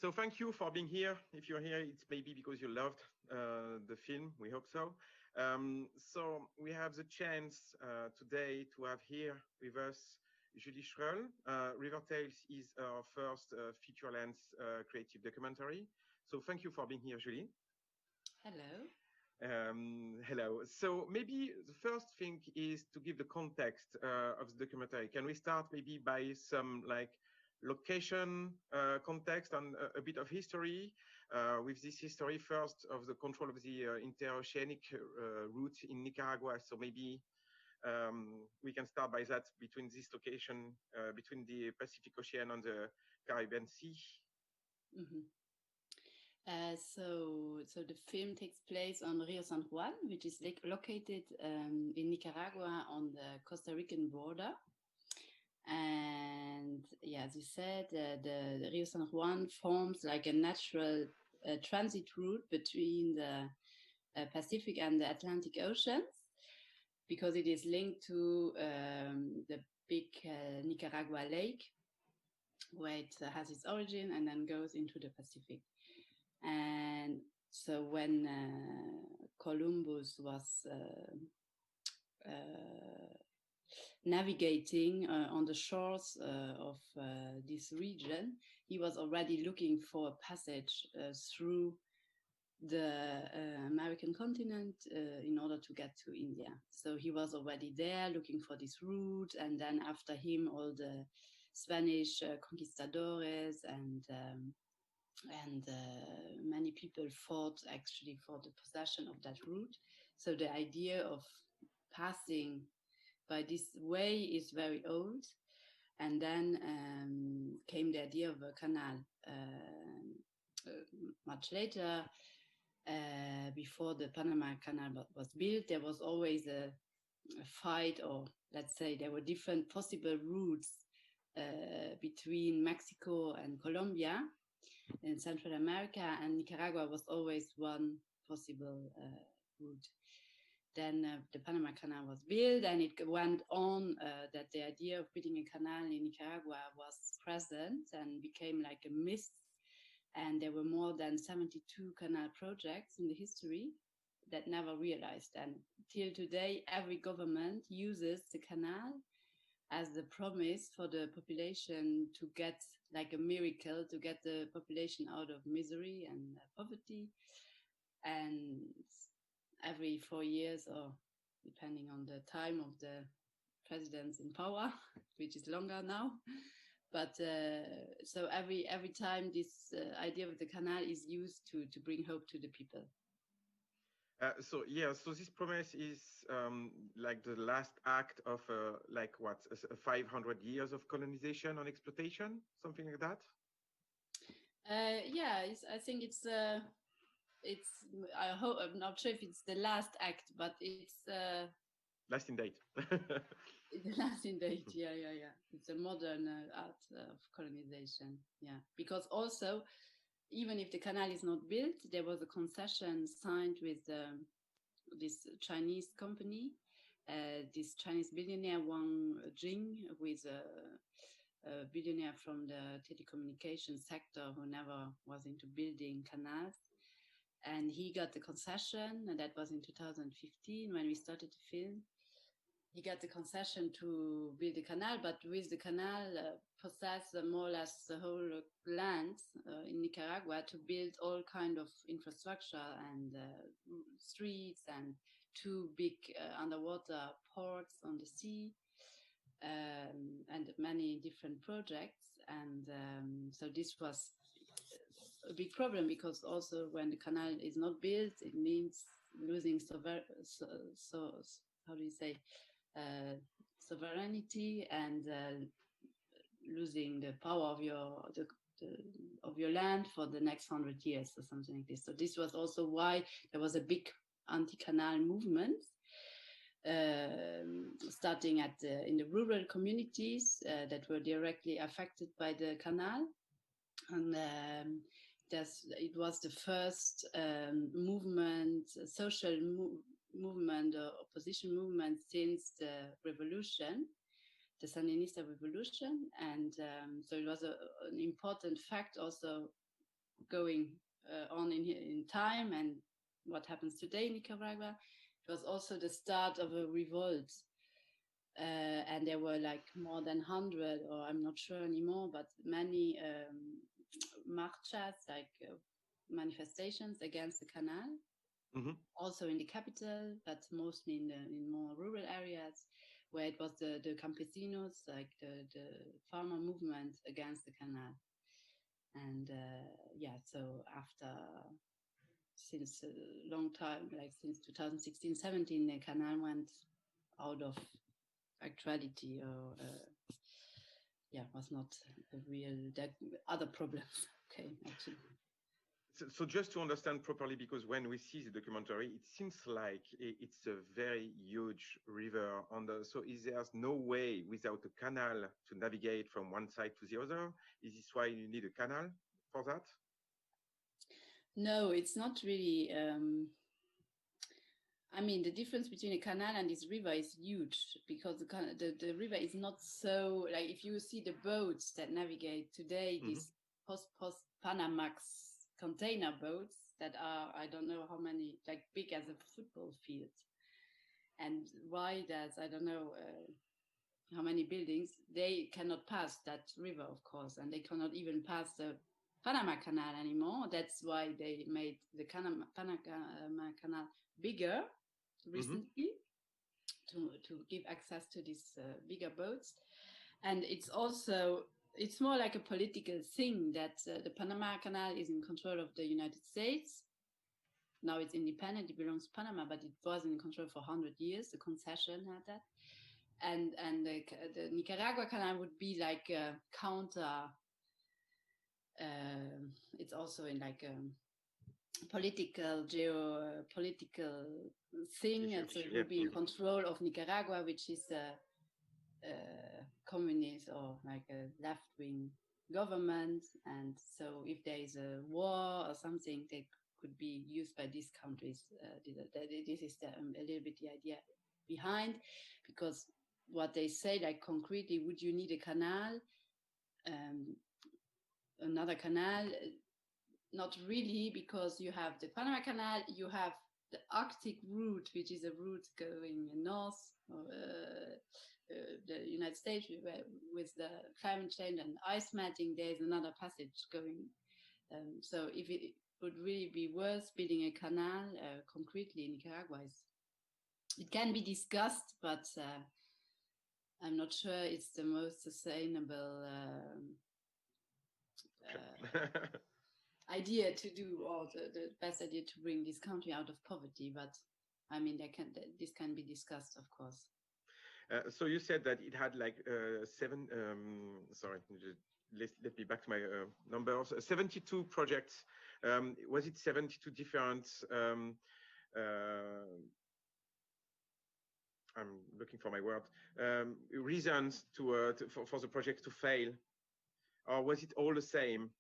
So thank you for being here. If you're here, it's maybe because you loved the film. We hope so. So we have the chance today to have here with us Julie Schroell. River Tales is our first feature-length creative documentary. So thank you for being here, Julie. Hello. Hello. So maybe the first thing is to give the context of the documentary. Can we start maybe by some location context and a bit of history, with this history first of the control of the interoceanic route in Nicaragua. So maybe we can start by that, between this location, between the Pacific Ocean and the Caribbean Sea. Mm-hmm. So the film takes place on Rio San Juan, which is located in Nicaragua on the Costa Rican border. And yeah, as you said, the Rio San Juan forms like a natural transit route between the Pacific and the Atlantic Oceans, because it is linked to the big Nicaragua Lake, where it has its origin and then goes into the Pacific. And so when Columbus was navigating on the shores of this region, he was already looking for a passage through the American continent in order to get to India. So he was already there looking for this route, and then after him all the Spanish conquistadores and many people fought actually for the possession of that route. So the idea of passing by this way is very old. And then came the idea of a canal. Much later, before the Panama Canal was built, there was always a fight, or let's say there were different possible routes between Mexico and Colombia in Central America, and Nicaragua was always one possible route. Then the Panama Canal was built, and it went on that the idea of building a canal in Nicaragua was present and became like a myth. And there were more than 72 canal projects in the history that never realized. And till today, every government uses the canal as the promise for the population to get, like a miracle, to get the population out of misery and poverty. And every 4 years, or depending on the time of the presidents in power, which is longer now. But so every time this idea of the canal is used to bring hope to the people. So this promise is like the last act of 500 years of colonization and exploitation, something like that. Yeah, I think it's. I hope, I'm not sure if it's the last act, but it's last in date. The last in date. Yeah. It's a modern art of colonization. Yeah, because also, even if the canal is not built, there was a concession signed with this Chinese company, this Chinese billionaire Wang Jing, who is a billionaire from the telecommunications sector who never was into building canals. And he got the concession, and that was in 2015 when we started the film. He got the concession to build the canal, but with the canal possess more or less the whole land in Nicaragua to build all kind of infrastructure and streets and 2 big underwater ports on the sea, and many different projects. And so this was a big problem, because also when the canal is not built, it means losing sovereignty and losing the power of your land for the next 100 years or something like this. So this was also why there was a big anti-canal movement starting in the rural communities that were directly affected by the canal. And it was the first movement, social movement, opposition movement since the revolution, the Sandinista revolution. And so it was an important fact also going on in time and what happens today in Nicaragua. It was also the start of a revolt. And there were like more than 100, or I'm not sure anymore, but many marchas, like manifestations against the canal, also in the capital, but mostly in more rural areas, where it was the campesinos, like the farmer movement against the canal. And so since a long time, like since 2016-17, the canal went out of actuality, or was not a real other problems. Okay, actually. So just to understand properly, because when we see the documentary, it seems like it's a very huge river. So there's no way without a canal to navigate from one side to the other? Is this why you need a canal for that? No, it's not really. I mean, the difference between a canal and this river is huge, because the river is not so, like, if you see the boats that navigate today, these post-Panamax container boats that are, I don't know how many, like big as a football field, and wide as, I don't know how many buildings, they cannot pass that river, of course, and they cannot even pass the Panama Canal anymore. That's why they made the Panama Canal bigger recently, to give access to these bigger boats. And it's more like a political thing that the Panama Canal is in control of the United States. Now it's independent, it belongs to Panama, but it was in control for 100 years. The concession had that. And the Nicaragua Canal would be like a counter. It's also in like a geopolitical thing, and so it will be in control of Nicaragua, which is a communist or like a left-wing government. And so if there is a war or something, they could be used by these countries. This is a little bit the idea behind, because what they say, like concretely, would you need a canal, another canal? Not really, because you have the Panama Canal, you have the Arctic route, which is a route going north, the United States, with the climate change and ice melting. There's another passage going. So if it would really be worth building a canal concretely in Nicaragua, it can be discussed, but I'm not sure it's the most sustainable idea to do, or the best idea to bring this country out of poverty. But I mean, this can be discussed, of course. So you said that it had like seven. Sorry, let me back to my numbers. 72 projects. Was it 72 different? I'm looking for my word. Reasons for the project to fail, or was it all the same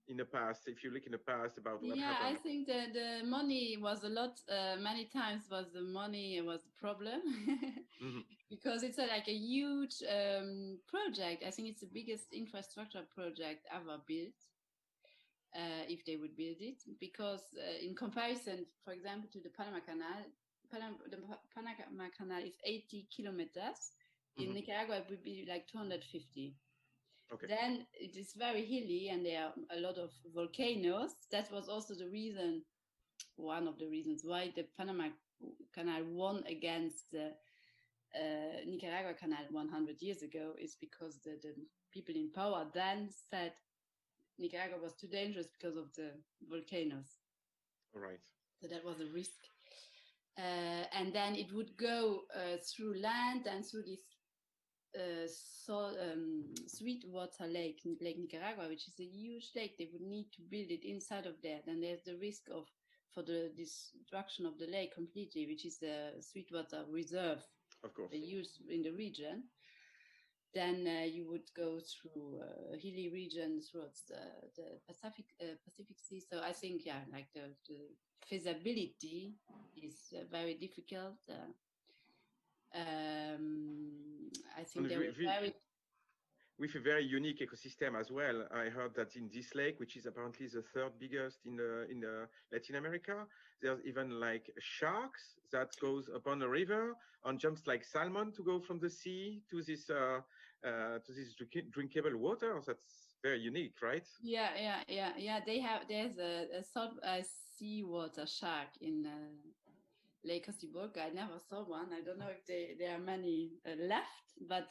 in the past? If you look in the past about what happened. I think that the money was a lot. Many times the money was the problem, because it's like a huge project. I think it's the biggest infrastructure project ever built, if they would build it, because in comparison, for example, to the Panama Canal, the Panama Canal is 80 kilometers. In Nicaragua, it would be like 250. Okay. Then it is very hilly, and there are a lot of volcanoes. That was also one of the reasons why the Panama Canal won against the Nicaragua Canal 100 years ago, is because the people in power then said Nicaragua was too dangerous because of the volcanoes. All right. So that was a risk. And then it would go through land and through this sweetwater lake Nicaragua, which is a huge lake. They would need to build it inside of there. Then there's the risk for the destruction of the lake completely, which is the sweetwater reserve, of course, used in the region. Then you would go through hilly regions towards the Pacific Sea. So I think, like the feasibility is very difficult. I think with a very unique ecosystem as well. I heard that in this lake, which is apparently the third biggest in Latin America, there's even like sharks that goes upon a river and jumps like salmon to go from the sea to this drinkable water. That's very unique, right? Yeah. There's a seawater shark in Lake Luxembourg. I never saw one. I don't know if there are many left, but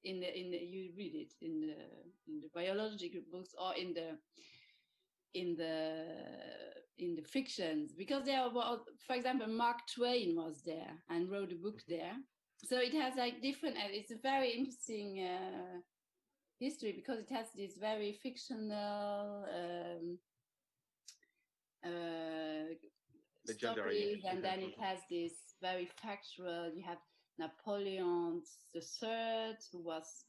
you read it in the biological books or in the fictions, because there were, for example, Mark Twain was there and wrote a book there. So it has like different. It's a very interesting history because it has this very fictional stories, and then it has this very factual. You have Napoleon III, who was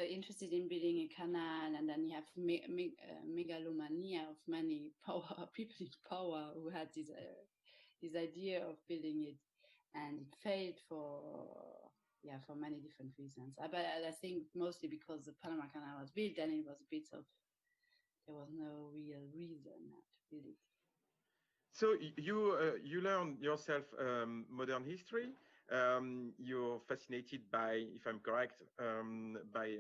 interested in building a canal, and then you have megalomania of many people in power who had this idea of building it, and it failed for many different reasons. But I think mostly because the Panama Canal was built, and it was there was no real reason to build it. So you learn yourself modern history. You're fascinated by, if I'm correct, by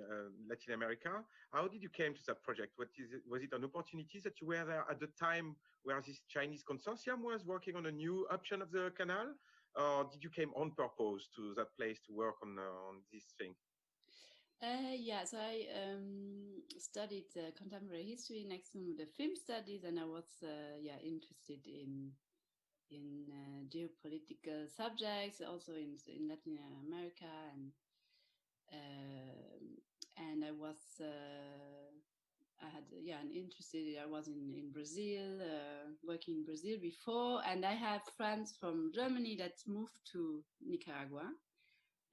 Latin America. How did you came to that project? Was it an opportunity that you were there at the time where this Chinese consortium was working on a new option of the canal? Or did you came on purpose to that place to work on this thing? So I studied contemporary history next to the film studies, and I was interested in geopolitical subjects, also in Latin America, and I was I was in Brazil, working in Brazil before, and I have friends from Germany that moved to Nicaragua.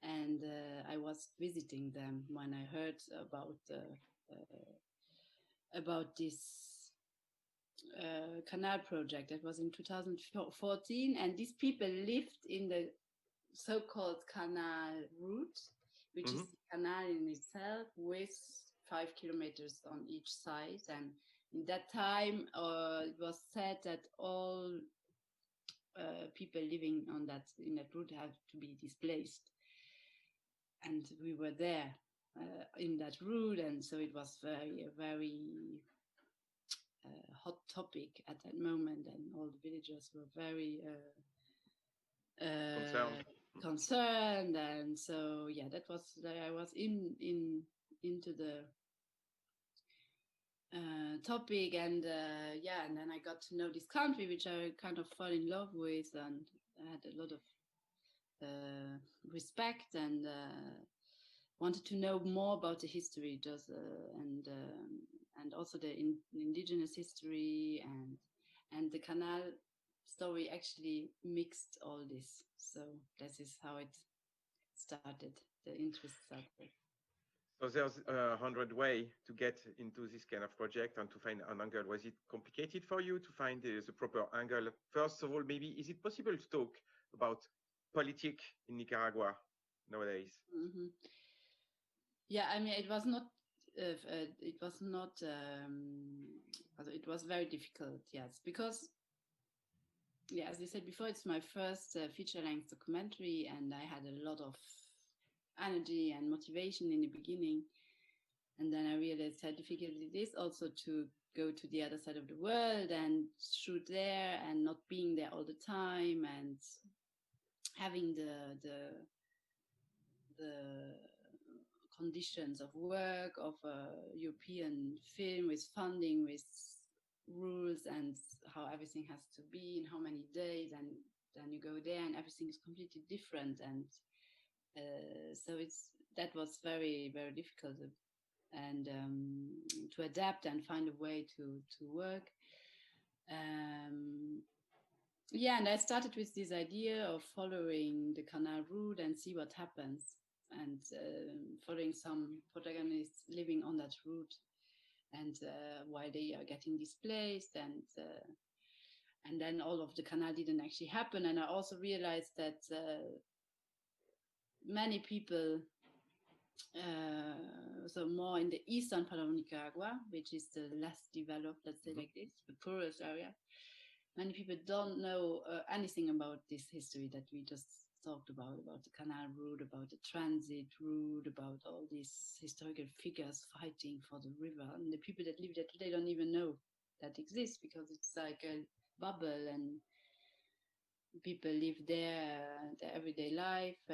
And I was visiting them when I heard about this canal project. That was in 2014, and these people lived in the so-called canal route, which is a canal in itself with 5 kilometers on each side. And in that time, it was said that all people living in that route had to be displaced. And we were there in that route, and so it was a very hot topic at that moment, and all the villagers were very concerned, and so that was I was into the topic, and and then I got to know this country, which I kind of fell in love with, and I had a lot of respect, and wanted to know more about the history, and also the indigenous history, and the canal story actually mixed all this. So this is how it started. The interest started. So there's 100 ways to get into this kind of project and to find an angle. Was it complicated for you to find the proper angle? First of all, maybe is it possible to talk about politics in Nicaragua nowadays? Mm-hmm. Yeah, I mean, it was not. It was very difficult. Yes, because as you said before, it's my first feature-length documentary, and I had a lot of energy and motivation in the beginning, and then I realized how difficult it is also to go to the other side of the world and shoot there, and not being there all the time, and having the conditions of work of a European film with funding, with rules, and how everything has to be in how many days, and then you go there and everything is completely different, and so that was very, very difficult, and to adapt and find a way to work. And I started with this idea of following the canal route and see what happens, and following some protagonists living on that route, and while they are getting displaced, and then all of the canal didn't actually happen. And I also realized that many people so more in the eastern part of Nicaragua, which is the less developed, let's say like this, the poorest area. Many people don't know anything about this history that we just talked about the canal route, about the transit route, about all these historical figures fighting for the river. And the people that live there today don't even know that exists, because it's like a bubble, and people live there their everyday life,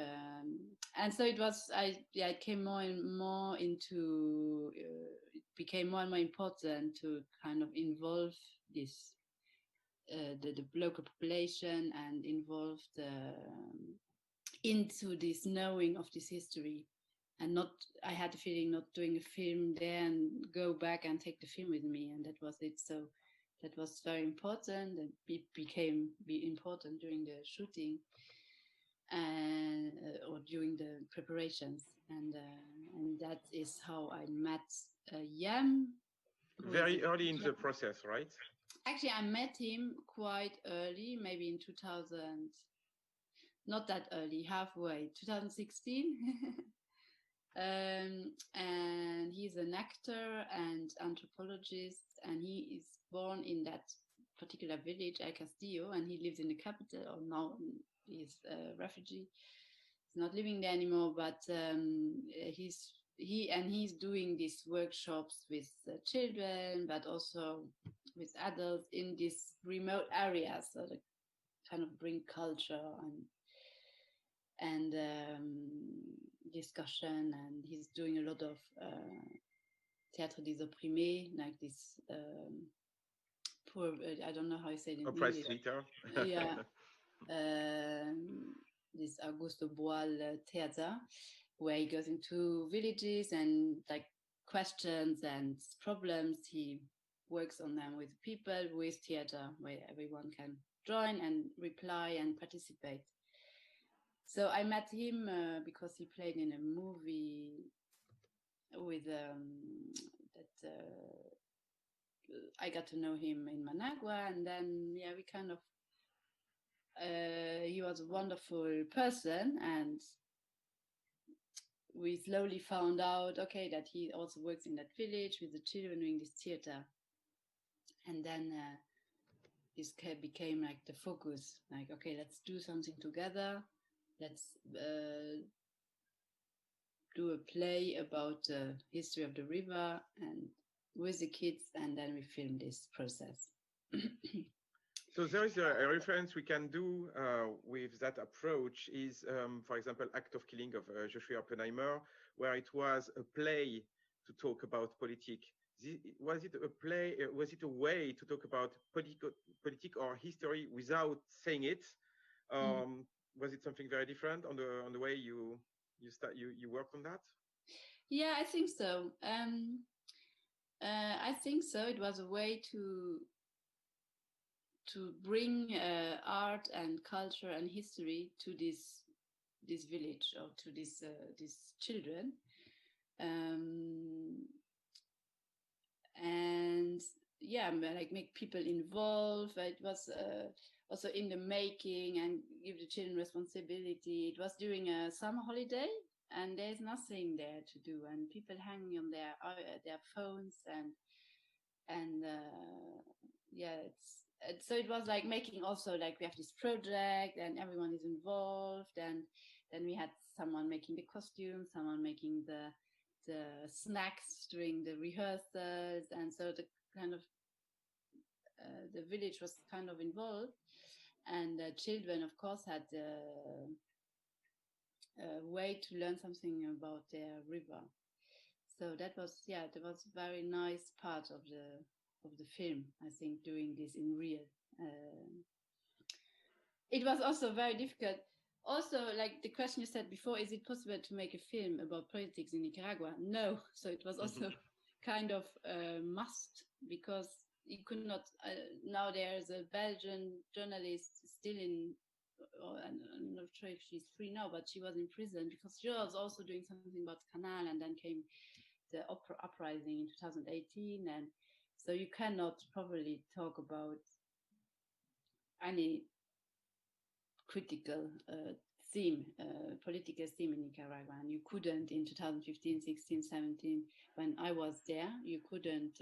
and so it was. It came more and more into. It became more and more important to kind of involve this the local population and involve into this knowing of this history, and not. I had the feeling not doing a film there and go back and take the film with me, and that was it. So that was very important, and it became important during the shooting and or during the preparations, and that is how I met Yam. Very early in the process, right? Actually, I met him quite early, maybe in 2000, not that early, halfway, 2016. And he's an actor and anthropologist, and he is born in that particular village, El Castillo, and he lives in the capital, or now he's a refugee. He's not living there anymore, but he's doing these workshops with children, but also with adults in these remote areas, so to kind of bring culture and discussion. And he's doing a lot of théâtre des opprimés, like this poor, I don't know how you say it in Oppressed English. theater. Yeah. This Augusto Boal theater, where he goes into villages and like questions and problems. He works on them with people, with theater, where everyone can join and reply and participate. So I met him because he played in a movie with that I got to know him in Managua, and then we kind of he was a wonderful person, and we slowly found out that he also works in that village with the children doing this theater. And then this became like the focus, like, okay, let's do something together. Let's do a play about the history of the river and with the kids, and then we film this process. So there is a reference we can do with that approach is, for example, Act of Killing of Joshua Oppenheimer, where it was a play to talk about politics. Was it a play? Was it a way to talk about politic or history without saying it? Was it something very different on the way you worked on that? Yeah, I think so. I think so. It was a way to bring art and culture and history to this village, or to these children, and like make people involved. It was also in the making, and give the children responsibility. It was during a summer holiday, and there's nothing there to do, and people hanging on their phones, and so it was like making also, like, we have this project and everyone is involved, and then we had someone making the costumes, someone making the snacks during the rehearsals, and so the kind of the village was kind of involved, and the children, of course, had a way to learn something about their river. So that was a very nice part of the film, I think, doing this in real. It was also very difficult. Also, like the question you said before, is it possible to make a film about politics in Nicaragua? No. So it was also kind of a must, because you could not. Now there's a Belgian journalist still in, I'm not sure if she's free now, but she was in prison because she was also doing something about the canal, and then came the uprising in 2018, and so you cannot probably talk about any critical theme, political theme in Nicaragua, and you couldn't in 2015, 16, 17, when I was there, you couldn't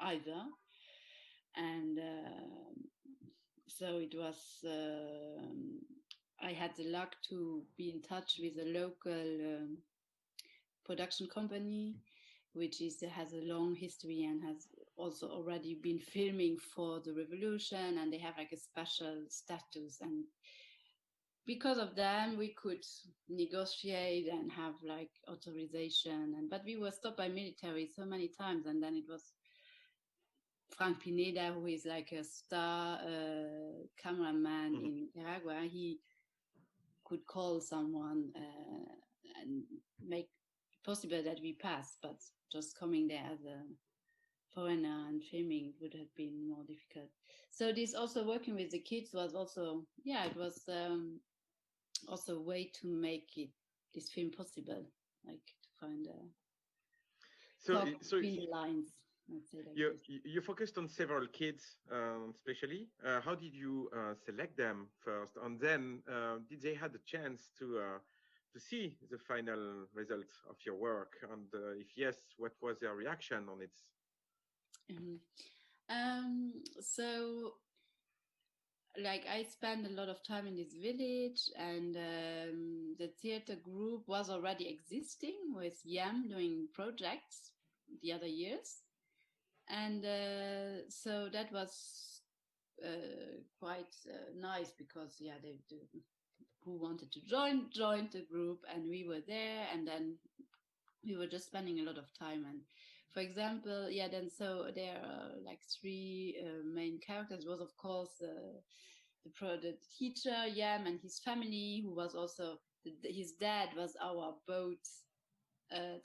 either. And so it was, I had the luck to be in touch with a local production company, which has a long history and has also already been filming for the revolution, and they have like a special status, and because of them we could negotiate and have like authorization, and but we were stopped by military so many times, and then it was Frank Pineda, who is like a star cameraman in Nicaragua. He could call someone and make it possible that we pass, but just coming there as a foreigner and filming would have been more difficult. So this also working with the kids was also, it was also a way to make this film possible, like to find between the lines. Let's say like you focused on several kids, especially. How did you select them first, and then did they had a chance to see the final result of your work? And if yes, what was their reaction on it? So like I spent a lot of time in this village, and the theater group was already existing with YAM doing projects the other years. And so that was quite nice, because they who wanted to joined the group, and we were there, and then we were just spending a lot of time. And for example, then so there are like three main characters. Was of course the teacher Yam and his family, who was also his dad was our boat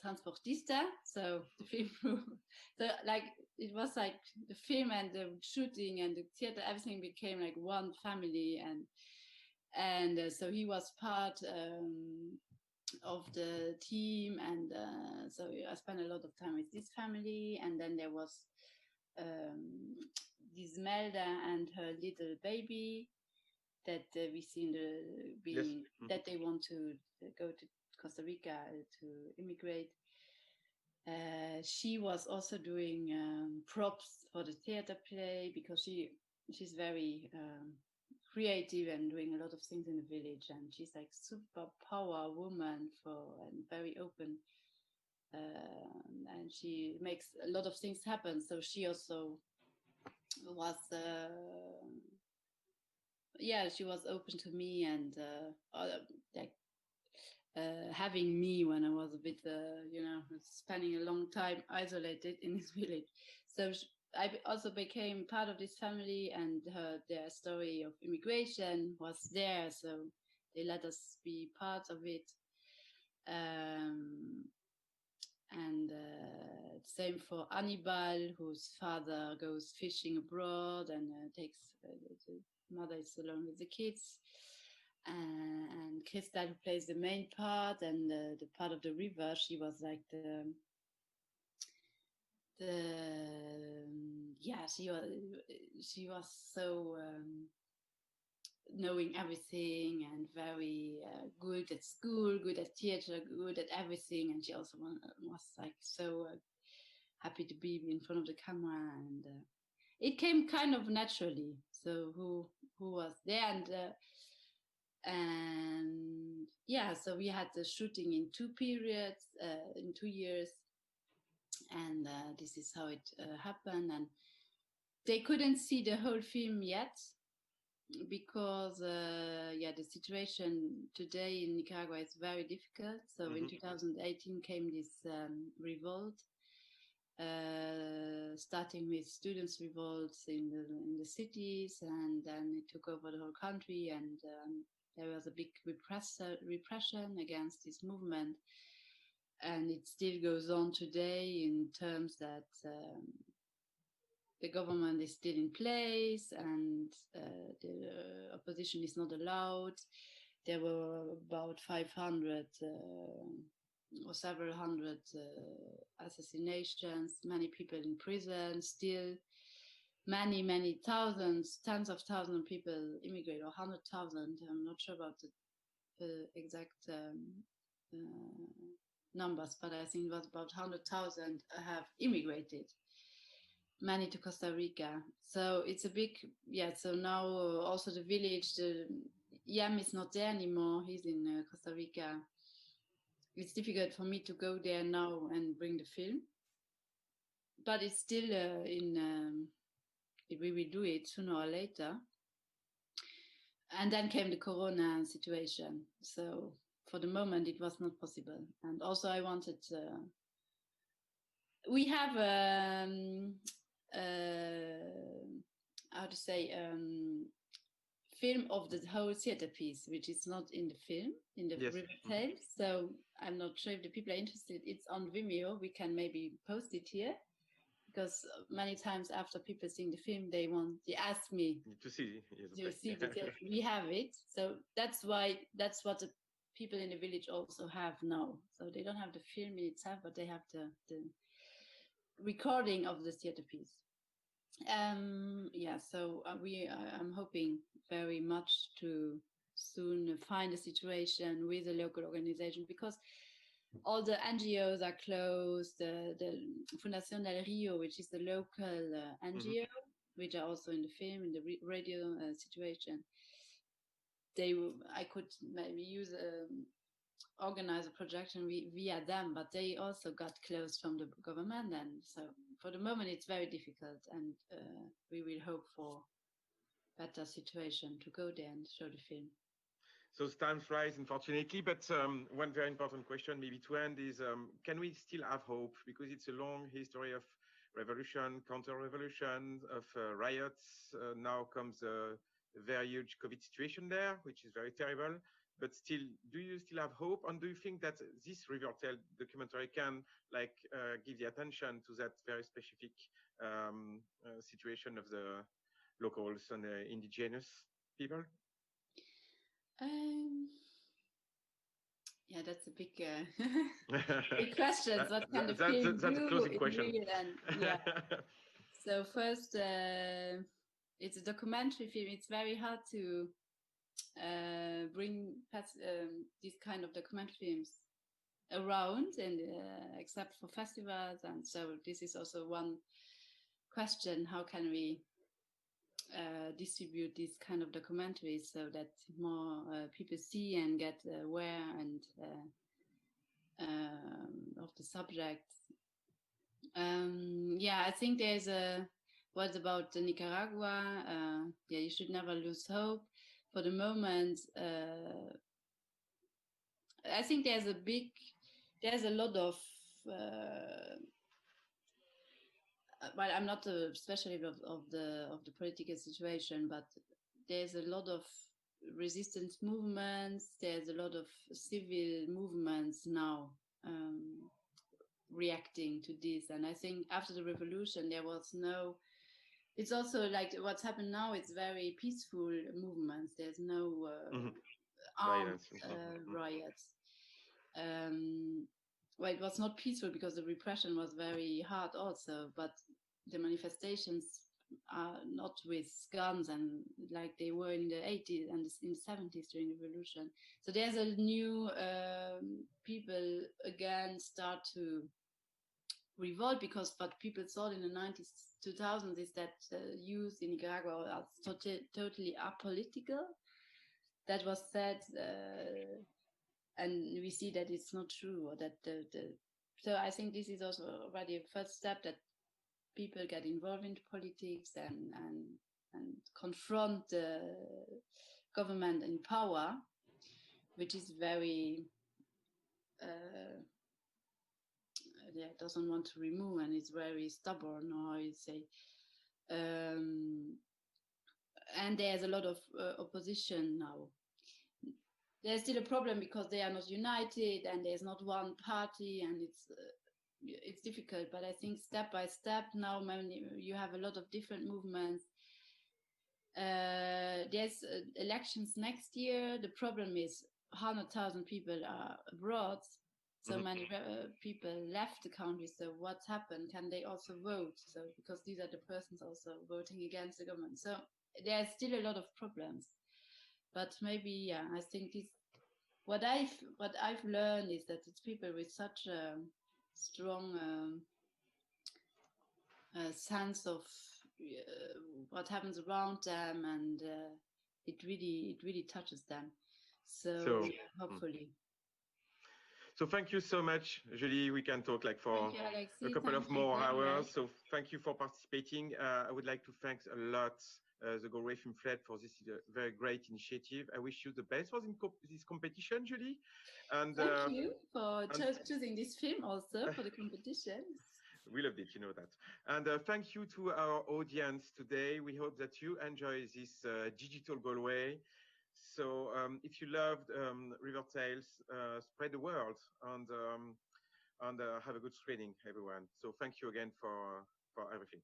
transportista. So the film, like it was like the film and the shooting and the theater, everything became like one family, and so he was part of the team, and so I spent a lot of time with this family. And then there was this Melda and her little baby that we see in the that they want to go to Costa Rica to immigrate. She was also doing props for the theater play, because she's very creative and doing a lot of things in the village, and she's like super power woman and very open, and she makes a lot of things happen. So she also was she was open to me, and like having me when I was a bit spending a long time isolated in this village. So I also became part of this family, and their story of immigration was there, so they let us be part of it. And same for Annibal, whose father goes fishing abroad and takes the mother is alone with the kids. And Krista, who plays the main part and the part of the river, she was like she was so knowing everything, and very good at school, good at theater, good at everything. And she also was like so happy to be in front of the camera, and it came kind of naturally. So who was there, and so we had the shooting in 2 periods, in 2 years, and this is how it happened. And they couldn't see the whole film yet, because the situation today in Nicaragua is very difficult. So in 2018 came this revolt, starting with students' revolts in the cities, and then it took over the whole country, and there was a big repression against this movement, and it still goes on today, in terms that the government is still in place, and the opposition is not allowed. There were about 500 or several hundred assassinations, many people in prison, still many thousands, tens of thousands of people immigrate, or 100,000. I'm not sure about the exact numbers, but I think it was about 100,000 have immigrated, many to Costa Rica. So it's a big, so now also the village, Yam is not there anymore. He's in Costa Rica. It's difficult for me to go there now and bring the film, but it's still we will do it sooner or later. And then came the Corona situation. So for the moment, it was not possible. And also I wanted, we have, how to say, film of the whole theater piece, which is not in the film, in the River Tale. So I'm not sure if the people are interested. It's on Vimeo. We can maybe post it here, because many times after people seeing the film, they ask me to see. Because we have it. So that's what the people in the village also have now. So they don't have the film in itself, but they have the recording of the theater piece. So I'm hoping very much to soon find a situation with a local organization, because all the NGOs are closed. The Fundación del Río, which is the local NGO, which are also in the film, in the radio situation, I could maybe organize a projection via them, but they also got closed from the government, and so for the moment it's very difficult, and we will hope for better situation to go there and show the film. So time flies, unfortunately, but one very important question maybe to end is, can we still have hope? Because it's a long history of revolution, counter-revolution, of riots. Now comes a very huge COVID situation there, which is very terrible. But still, do you still have hope? And do you think that this River Tale documentary can give the attention to that very specific situation of the locals and the indigenous people? That's a big, big question. What can the film do? That's a closing question. So first, it's a documentary film. It's very hard to bring these kind of documentary films around, and except for festivals. And so this is also one question: how can we distribute these kind of documentaries so that more people see and get aware and of the subject? I think there's what about Nicaragua? You should never lose hope. For the moment, I think there's a lot of well, I'm not a specialist of the political situation, but there's a lot of resistance movements. There's a lot of civil movements now reacting to this, and I think after the revolution there was no. It's also like what's happened now. It's very peaceful movements. There's no armed riots. Well, it was not peaceful because the repression was very hard also, but the manifestations are not with guns and like they were in the 80s and in the 70s during the revolution. So there's a new people again start to revolt, because what people thought in the 90s, 2000s is that youth in Nicaragua are totally apolitical. That was said, and we see that it's not true. Or that so I think this is also already a first step, that people get involved in politics and confront the government in power, which is very doesn't want to remove, and it's very stubborn, or how you say. And there's a lot of opposition now. There's still a problem because they are not united, and there's not one party, and it's difficult. But I think step by step now, you have a lot of different movements. There's elections next year. The problem is 100,000 people are abroad. So many people left the country. So what's happened? Can they also vote? So because these are the persons also voting against the government. So there's still a lot of problems. But maybe, I think what I've learned is that it's people with such a strong sense of what happens around them, and it really touches them. So yeah, hopefully. So thank you so much, Julie. We can talk like for you, Alexis. a couple of more hours. So thank you for participating. I would like to thank a lot the Galway Film Fleadh for this very great initiative. I wish you the best for this competition, Julie. And thank you for choosing this film also for the competition. We loved it, you know that. And thank you to our audience today. We hope that you enjoy this digital Galway. So if you loved River Tales, spread the word and have a good screening, everyone. So thank you again for everything.